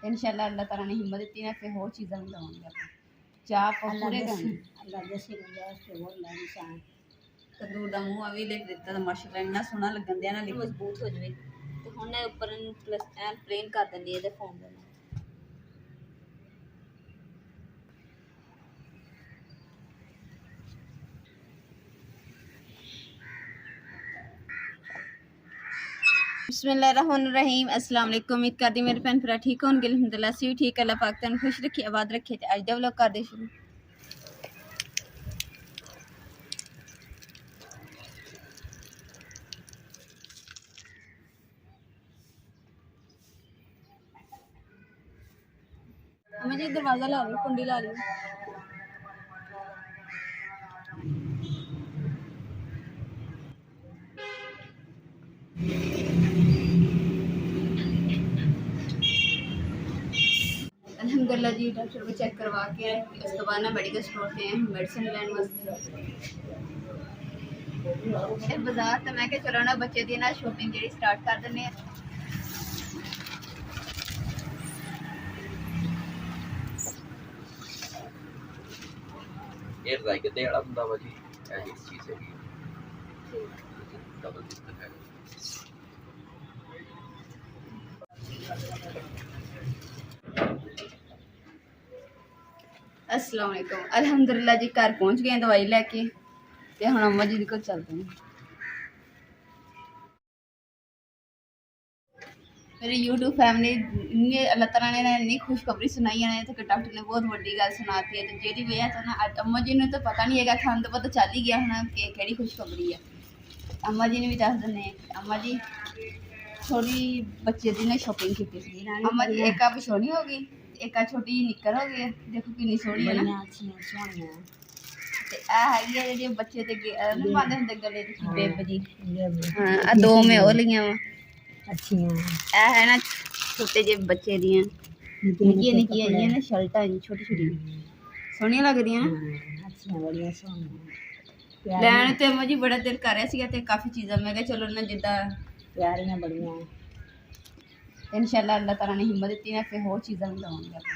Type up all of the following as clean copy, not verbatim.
इंशाल्लाह अल्लाह ताला ने हिम्मत दी ना, फिर होर चीज़ां भी लवांगे आप चाह पूरे करने। अल्लाह जैसी गुंजाइश के बोल रहा इंसान तंदूर का मूँह अभी लिख दिता तो माशाल्लाह इन्ना सोहना लगन दिया ना, मजबूत हो जाए तो हुण उपर प्लस प्लेन कर देंगे ये फोन देना। बिस्मिल्लाहिर्रहमानिर्रहीम। अस्सलाम वालेकुम। उम्मीद करती मेरे भैन भरा ठीक होंगे। अल्हम्दुलिल्लाह असीं भी ठीक। अल्लाह पाक तुहानूं खुश रखे, आबाद रखे। ते अज दा व्लॉग करदे शुरू। अम्मा जी दरवाज़ा ला लो, कुंडी ला लो। अल्हम्दुलिल्लाह जी डॉक्टर को चेक करवा के उस तो बाद ना मेडिकल स्टोर से मेडिसिन लैन वास्ते फिर बाजार। तो मैं क्या चलो ना बच्चे दी ना शॉपिंग जी स्टार्ट कर देने। ये रजाई गद्दे वाला बंदा वा जी, ऐसी चीज़ है डबल सिस्टम है। अस्सलाम वालेकुम। अल्हम्दुलिल्लाह जी घर पहुंच गए दवाई लैके ते हुण अम्मा जी को चलते हैं। मेरी यूट्यूब फैमिली इन्नी अल्लाह ताला ने इन्नी खुशखबरी सुनाई है तो डॉक्टर ने बहुत बड़ी गल सुनाती है। तो जेदी वजह से ना अज अम्मा जी ने तो पता नहीं है, थानू तो पता चल ही गया होना कि केड़ी खुशखबरी है। अम्मा जी ने भी दस दिने। अम्मा जी थोड़ी बच्चे दी ने शॉपिंग की थी। अम्मा जी एक आप सोहनी हो गई, एक आ छोटी निक्कर हो गई। देखो कितनी सोहनी है ना। ते आ हैगी है जेडी बच्चे ते पांदे हुंदे गले दी बेब जी। हां आ दो में और लियां वा अच्छी ए है ना छोटे जे बच्चे दियां निक्की निक्की है ना शर्टां छोटी छोटी सोहनियां लगदियां ना। अच्छी बढ़िया सोहनी लैन ते अम्मा जी बड़ा दिल कर रहा सीगा ते काफ़ी चीज़ां मैं कहा चलो ना जिद्दां प्यारियां बढ़िया इंशाल्लाह अल्लाह ताला ने हिम्मत दी ना, फिर होर चीज़ां भी लवांगे आप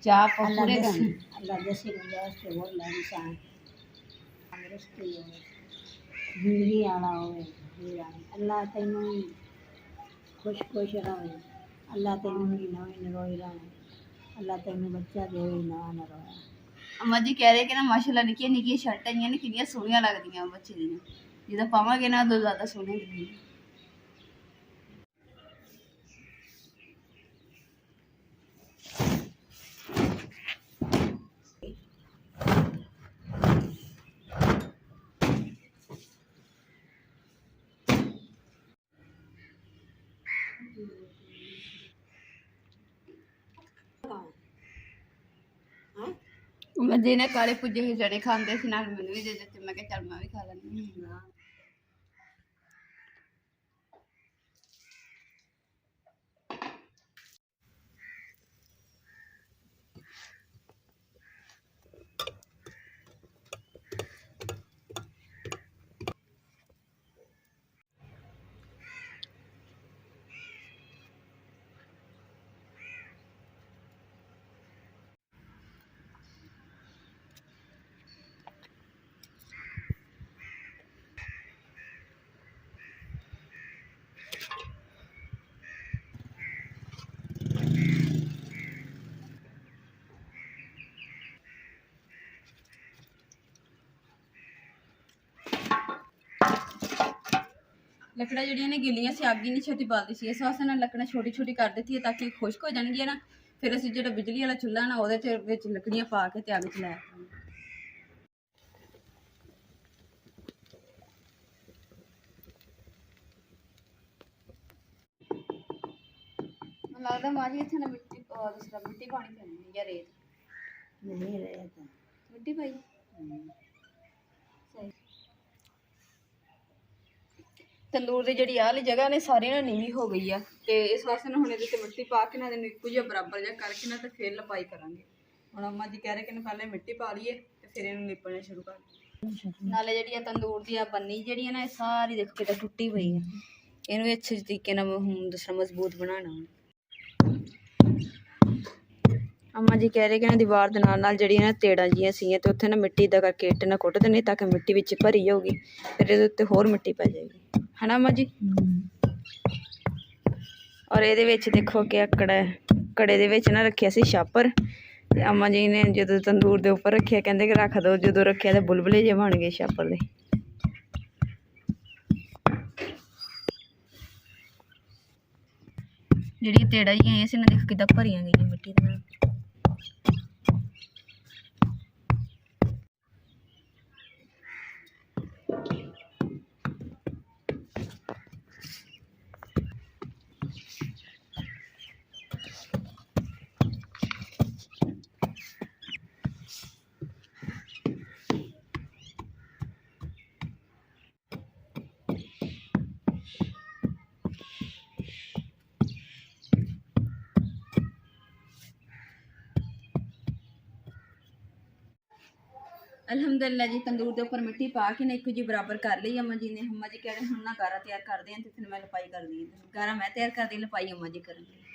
चाह पूरे करने। अल्लाह जैसी गुंजाइश के बोल रहा इंसान तंदुरुस्ती हो जिंदगी आना हो अल्लाह तेनू खुश खुश रहे। अल्लाह तेनू नवी रोई रहे। अल्लाह तेनू बच्चा दे नवा न रोया। अम्मा जी कह रहे कि ना माशाल्लाह निक्की निक्की शर्टां ही ना कितनी सोहनियां लगदियां बच्चे दियां, जिद्दां पावांगे ना उदों ज़्यादा सोहने लगदियां। मजे ने काले पुज्जे हुए चने खाते थे, नाल मैनू भी दे देते। मैं चल मैं भी खा लैनी। लकड़ा जड़ियाँ ने गिलियां से अग ही नहीं छेती बालती सी, इस वास्ते ना लकड़ा छोटी छोटी कर देती है ताकि खुश्क हो जाएगी ना। फिर असं जो बिजली वाला चूल्हा ना वो लकड़ियाँ पा के ते अग चलाया लगता माँ जी इतने मिट्टी मिट्टी पानी पैनी या रेत नहीं रहता मिट्टी पाई तंदूर की जी आली जगह ने सारी ना नीवी हो गई है। तो इस वास्ते ना हम ये मिट्टी पा के ना इक्को जिहा बराबर जहा करके ना तो फिर लपाई करांगे। हुण अम्मा जी कह रहे कि पहले मिट्टी पा लीए तो फिर इन्हूं लिपना शुरू कर। नाले जी तंदूर की बन्नी जी है ना सारी देखो कितना टुटी पई है। इन्हूं अच्छे तरीके दूसरा मजबूत बनाना। ਅੰਮਾ ਜੀ ਕਹਿ ਰਹੇ ਕਿ ਨਾ ਦੀਵਾਰ ਦੇ ਨਾਲ ਨਾਲ ਜਿਹੜੀਆਂ ਨਾ ਤੇੜਾਂ ਜੀਆਂ ਸੀਗੀਆਂ ਤੇ ਉੱਥੇ ਨਾ ਮਿੱਟੀ ਦਾ ਕਰਕੇ ਇੱਟ ਨਾਲ ਕੁੱਟ ਦੇਣੀ ਤਾਂ ਕਿ ਮਿੱਟੀ ਵਿੱਚ ਭਰੀ ਜਾਊਗੀ, ਫਿਰ ਇਹਦੇ ਉੱਤੇ ਹੋਰ ਮਿੱਟੀ ਪੈ ਜਾਏਗੀ, ਹਨਾ ਅੰਮਾ ਜੀ। ਔਰ ਇਹਦੇ ਵਿੱਚ ਦੇਖੋ ਕਿ ਕੜਾ ਹੈ, ਕੜੇ ਦੇ ਵਿੱਚ ਨਾ ਰੱਖਿਆ ਸੀ ਛਾਪਰ ਤੇ ਅੰਮਾ ਜੀ ਨੇ ਜਦੋਂ ਤੰਦੂਰ ਦੇ ਉੱਪਰ ਰੱਖਿਆ ਕਹਿੰਦੇ ਕਿ ਰੱਖ ਦਿਓ, ਜਦੋਂ ਰੱਖਿਆ ਤੇ ਬੁਲਬੁਲੇ ਜਿਹੇ ਬਣ ਗਏ ਛਾਪਰ ਦੇ। ਜਿਹੜੀਆਂ ਤੇੜਾਂ ਜਿਹੀਆਂ ਆਈਆਂ ਸੀ ਨਾ ਦੇਖੋ ਕਿੱਦਾਂ ਭਰੀਆਂ ਗਈਆਂ ਮਿੱਟੀ ਦੇ ਨਾਲ। ਅਲਹਮਦੁਲਿਲਾ ਜੀ, ਤੰਦੂਰ ਦੇ ਉੱਪਰ ਮਿੱਟੀ ਪਾ ਕੇ ਨਾ ਇੱਕੋ ਜੀ ਬਰਾਬਰ ਕਰ ਲਈ ਅੰਮਾ ਜੀ ਨੇ। ਅੰਮਾ ਜੀ ਕਹਿ ਰਹੇ ਹੁਣ ਨਾ ਗਾਰਾ ਤਿਆਰ ਕਰਦੇ ਹਾਂ ਤੇ ਫਿਰ ਮੈਂ ਲਪਾਈ ਕਰਦੀ ਹਾਂ। ਗਾਰਾ ਮੈਂ ਤਿਆਰ ਕਰਦੀ, ਲਪਾਈ ਅੰਮਾ ਜੀ ਕਰਨਗੇ।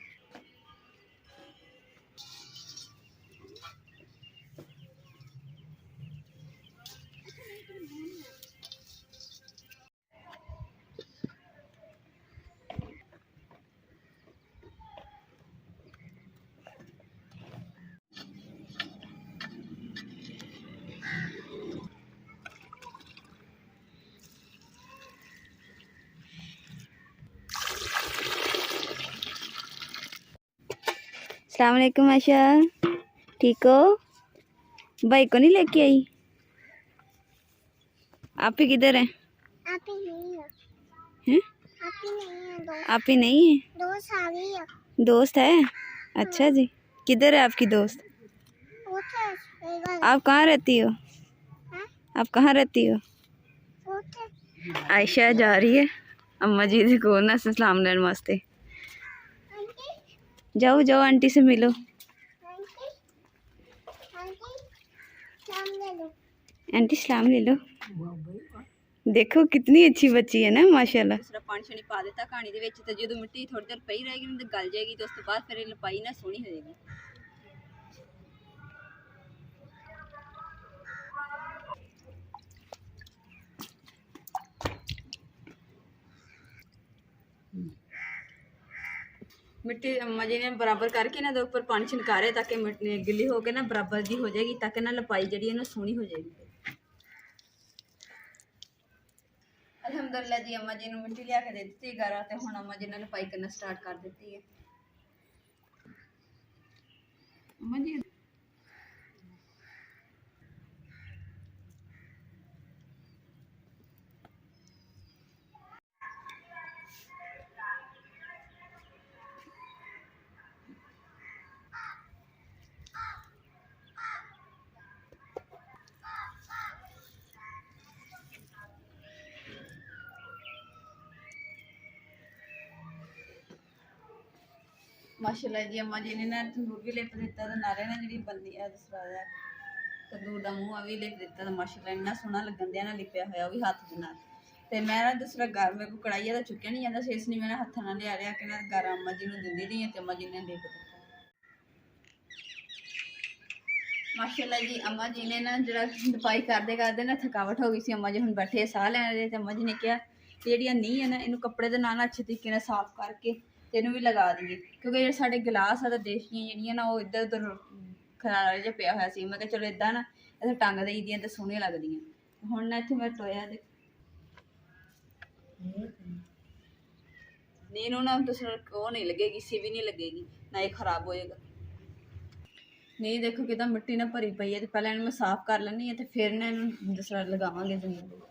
अस्सलाम वालेकुम आशा, ठीक हो? भाई को नहीं लेके आई? आप ही किधर है? आप ही नहीं है। हैं? आप ही नहीं है, दोस्त। आप ही नहीं है? दोस्त आ गई है। दोस्त है? अच्छा जी, किधर है आपकी दोस्त? उठे आप कहाँ रहती हो? हैं? आप कहाँ रहती हो? उठे आयशा जा रही है अम्मा जी के कोल ना सलाम लेने वास्ते। आंटी, जाओ जाओ आंटी से मिलो। आंटी, आंटी, नाम ले लो। आंटी सलाम ले लो। देखो कितनी अच्छी बच्ची है ना माशाल्लाह। दूसरा पानी शानी पा देता कहानी दे विच ते जदों मिट्टी थोड़ी देर पई रहेगी ना ते गल जाएगी ते उस तो बाद फिर लपाई ना सोहनी हो जाएगी। मिट्टी अम्मा जी ने बराबर करके ना ऊपर पानी छिनकारे ताकि मिट्टी गिली हो के ना बराबर जी हो जाएगी ताकि ना लपाई जी है ना सोहनी हो जाएगी। अल्हम्दुलिल्लाह जी, अम्मा जी ने मिट्टी लिया के दे दी गारा ते हुण अम्मा जी ने लपाई करना स्टार्ट कर दी है। अम्मा जी माशाल्लाह जी, अम्मा जी ने ना तंदूर भी लिप दिता ते नाले ना जी बंदी दूसरा तंदूर का मूँह भी लिप दिता। माशाल्लाह इन्ना सोहना लगन दिया ना लिपया होया भी हत्थ दे नाल। ते मैं ना दूसरा घर मेरे को कढ़ाई दा चुक्या नहीं जाता से इसलिए मैं हत्थां नाल लिया के ना गारा अम्मा जी नूं दिंदी रही ते अम्मा जी ने लिप दिता। माशाल्लाह जी, अम्मा जी ने ना जरा लपाई करते करते ना थकावट हो गई सी। अम्मा जी हुण बैठे साह लैण दे ते अम्मा जी ने कहा कि जिहड़ियां नींह है ना इनू कपड़े दे नाल अच्छे तरीके नाल साफ करके ते इनू भी लगा दईए क्योंकि जो साडे गिलास आ ते देशियां जिहड़ियां ना वो इधर उधर खरारा जिहा पिया होया सी। मैं कहा चलो इदां ना इत्थे टंग देई दियां ते सोहणियां लगदियां। हुण ना इत्थे मैं टोया ते नींह नूं ना तुस ओह नहीं लगेगी, सिवी नहीं लगेगी, ना ये खराब होएगा। नहीं देखो कितना मिट्टी ना भरी पई है तो पहले इन्हें मैं साफ कर लैनी है तो फिर ना इन्हें दूसरा लगावांगे जमीन पे।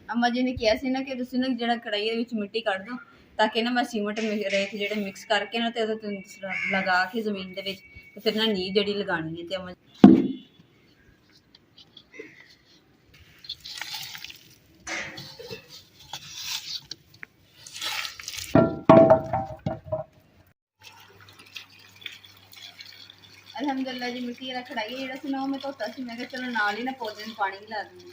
अम्मा जी ने कहा सी ना कि तुसीं ना जिहड़ा कढ़ाई दे विच मिट्टी कढ दो ताकि ना मैं सीमेंट रेत जिहड़े मिक्स करके ना ते दूसरा लगा के जमीन दे विच ते फिर ना नींह जिहड़ी लगानी है ते अम्मा अल्हम्दुलिल्लाह जी मिट्टी वाला कढ़ाई जिहड़ा सी ना मैं धोता सी। मैं कहा चलो नाल ही ना पौधे नूं पानी भी ला दूँ।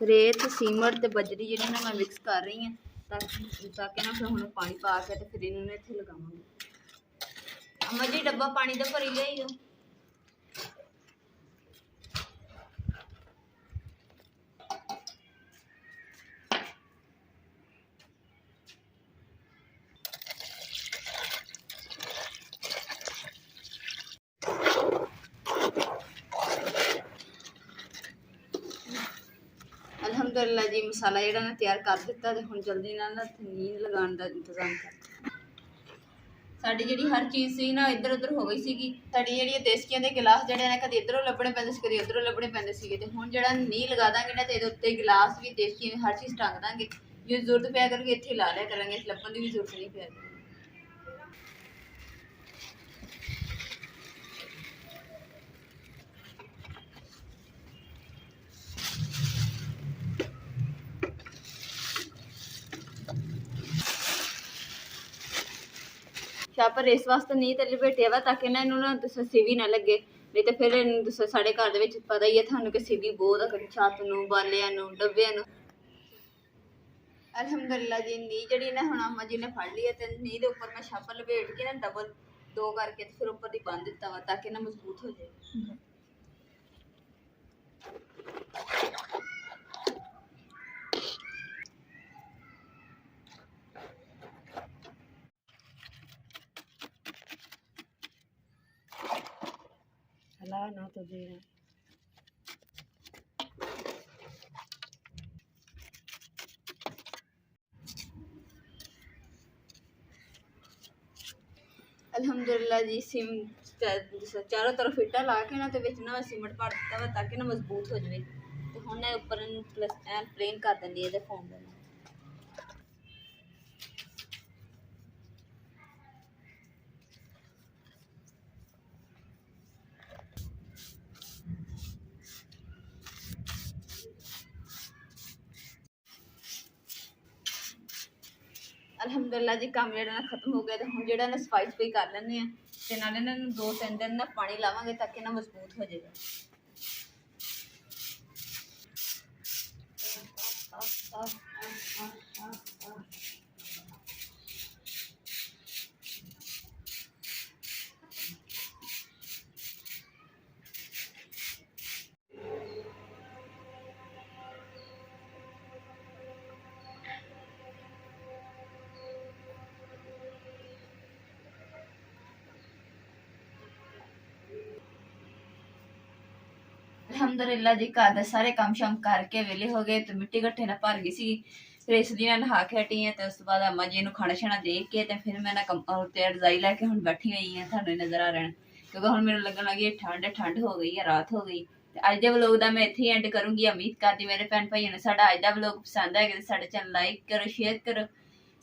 ਰੇਤ ਸੀਮਟ ਤੇ ਬਜਰੀ ਜਿਹੜੀ ਨਾ ਮੈਂ ਮਿਕਸ ਕਰ ਰਹੀ ਹਾਂ ਤਾਂ ਕਿ ਨਾ ਫਿਰ ਹੁਣ ਪਾਣੀ ਪਾ ਕੇ ਤੇ ਫਿਰ ਇਹਨਾਂ ਨੂੰ ਇੱਥੇ ਲਗਾਵਾਂਗੇ। ਅਮਾ ਜੀ ਡੱਬਾ ਪਾਣੀ ਦਾ ਭਰੀ ਲਿਆਈਓ। ਅਲਹਮਦੁਲਿਲਾ ਜੀ ਮਸਾਲਾ ਜਿਹੜਾ ਨਾ ਤਿਆਰ ਕਰ ਦਿੱਤਾ ਤੇ ਹੁਣ ਜਲਦੀ ਨਾਲ ਨਾ ਨੀਂਦ ਲਗਾਉਣ ਦਾ ਇੰਤਜ਼ਾਮ ਕਰ। ਸਾਡੀ ਜਿਹੜੀ ਹਰ ਚੀਜ਼ ਸੀ ਨਾ ਇੱਧਰ ਉੱਧਰ ਹੋ ਗਈ ਸੀਗੀ। ਸਾਡੀ ਜਿਹੜੀ ਦੇਸਕੀਆਂ ਦੇ ਗਿਲਾਸ ਜਿਹੜੇ ਨੇ ਕਦੇ ਇੱਧਰੋਂ ਲੱਭਣੇ ਪੈਂਦੇ ਸੀ ਕਦੇ ਉੱਧਰੋਂ ਲੱਭਣੇ ਪੈਂਦੇ ਸੀਗੇ ਤੇ ਹੁਣ ਜਿਹੜਾ ਨੀਂਹ ਲਗਾ ਦਾਂਗੇ ਨਾ ਤੇ ਇਹਦੇ ਉੱਤੇ ਗਿਲਾਸ ਵੀ ਦੇਸਕੀ ਹਰ ਚੀਜ਼ ਟੰਗ ਦਾਂਗੇ। ਜੇ ਜ਼ਰੂਰਤ ਪਿਆ ਕਰਕੇ ਇੱਥੇ ਲਾ ਲਿਆ ਕਰਾਂਗੇ, ਲੱਭਣ ਦੀ ਵੀ ਜ਼ਰੂਰਤ ਨਹੀਂ ਪਿਆ ਕਰੇਗੀ। ਛਾਪਰ ਇਸ ਵਾਸਤੇ ਨਹੀਂ ਤੇ ਲਪੇਟਿਆ ਵਾ ਤਾਂ ਕਿ ਨਾ ਇਹਨੂੰ ਨਾ ਸਿਵੀ ਨਾ ਲੱਗੇ, ਨਹੀਂ ਤੇ ਫਿਰ ਇਹਨੂੰ ਸਾਡੇ ਘਰ ਦੇ ਵਿੱਚ ਪਤਾ ਹੀ ਹੈ ਤੁਹਾਨੂੰ ਕਿ ਸਿਵੀ ਬਹੁਤ ਆ ਛੱਤ ਨੂੰ, ਬਾਲਿਆਂ ਨੂੰ, ਡੱਬਿਆਂ ਨੂੰ। ਅਲਹਮਦੁਲਿਲਾ ਜੀ ਨੀ ਜਿਹੜੀ ਨਾ ਹੁਣ ਅਮਾ ਜੀ ਨੇ ਫੜ ਲਈ ਹੈ ਤੇ ਨੀ ਦੇ ਉੱਪਰ ਮੈਂ ਛਾਪਰ ਲਪੇਟ ਕੇ ਨਾ ਡਬਲ 2 ਕਰਕੇ ਤੇ ਫਿਰ ਉੱਪਰ ਦੀ ਬੰਨ ਦਿੱਤਾ ਵਾ ਤਾਂ ਕਿ ਨਾ ਮਜ਼ਬੂਤ ਹੋ ਜਾਏ। हला ना तो दे रहा। ਅਲਹਮਦੁਲਿਲਾ ਜੀ ਚਾਰੋਂ ਤਰਫ ਇੱਟਾਂ ਲਾ ਕੇ ਨਾ ਤੇ ਵਿੱਚ ਨਾ ਸੀਮਟ ਪਾ ਦਿੱਤਾ ਵਾ ਤਾਂ ਕਿ ਨਾ ਮਜ਼ਬੂਤ ਹੋ ਜਾਵੇ ਤੇ ਹੁਣ ਇਹ ਉੱਪਰ ਇਹਨੂੰ ਪਲੇਨ ਕਰ ਦਿੰਦੀ ਇਹਦੇ ਫੋਮ ਦੇ ਨਾਲ। ਅਲਹਮਦੁਲਿਲਾ ਜੀ ਕੰਮ ਜਿਹੜਾ ਨਾ ਖਤਮ ਹੋ ਗਿਆ ਤੇ ਹੁਣ ਜਿਹੜਾ ਨਾ ਸਫਾਈ ਕਰ ਲੈਂਦੇ ਆ ਤੇ ਨਾਲ ਇਹਨਾਂ ਨੂੰ 2-3 ਦਿਨ ਨਾ ਪਾਣੀ ਲਾਵਾਂਗੇ ਤਾਂ ਕਿ ਨਾ ਮਜ਼ਬੂਤ ਹੋ ਜਾਏਗਾ। ਅਲਹਮਦੁਲਿਲਾ ਜੀ ਘਰ ਦੇ ਸਾਰੇ ਕੰਮ ਸ਼ਾਮ ਕਰਕੇ ਵਿਹਲੇ ਹੋ ਗਏ ਤੇ ਮਿੱਟੀ ਘੱਟੇ ਨਾਲ ਭਰ ਗਈ ਸੀ। ਫਿਰ ਇਸ ਲਈ ਨਹਾ ਕੇ ਹਟੀ ਹਾਂ ਤੇ ਉਸ ਤੋਂ ਬਾਅਦ ਅਮਾ ਜੀ ਨੂੰ ਖਾਣਾ ਛਾਣਾ ਦੇ ਕੇ ਤੇ ਫਿਰ ਮੈਂ ਨਾ ਤੇ ਰਜ਼ਾਈ ਲੈ ਕੇ ਹੁਣ ਬੈਠੀ ਹੋਈ ਹਾਂ ਤੁਹਾਨੂੰ ਨਜ਼ਰ ਆ ਰਹਿਣ ਕਿਉਂਕਿ ਹੁਣ ਮੈਨੂੰ ਲੱਗਣ ਲੱਗੀ ਠੰਡ ਹੋ ਗਈ ਹੈ, ਰਾਤ ਹੋ ਗਈ। ਤੇ ਅੱਜ ਦੇ ਵਲੋਗ ਦਾ ਮੈਂ ਇੱਥੇ ਹੀ ਐਂਡ ਕਰੂੰਗੀ। ਉਮੀਦ ਕਰਦੀ ਮੇਰੇ ਭੈਣ ਭਾਈਆਂ ਨੂੰ ਸਾਡਾ ਅੱਜ ਦਾ ਵਲੋਗ ਪਸੰਦ ਆਏਗਾ ਤੇ ਸਾਡੇ ਚੈਨਲ ਲਾਈਕ ਕਰੋ, ਸ਼ੇਅਰ ਕਰੋ,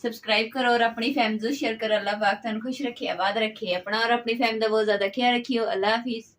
सब्सक्राइब करो और अपनी फैमिली शेयर करो। अल्लाह पाक तुहानू खुश रखे, आबाद रखे, अपना और अपनी फैमिली का बहुत ज़्यादा ख्याल रखियो। अल्लाह हाफिज़।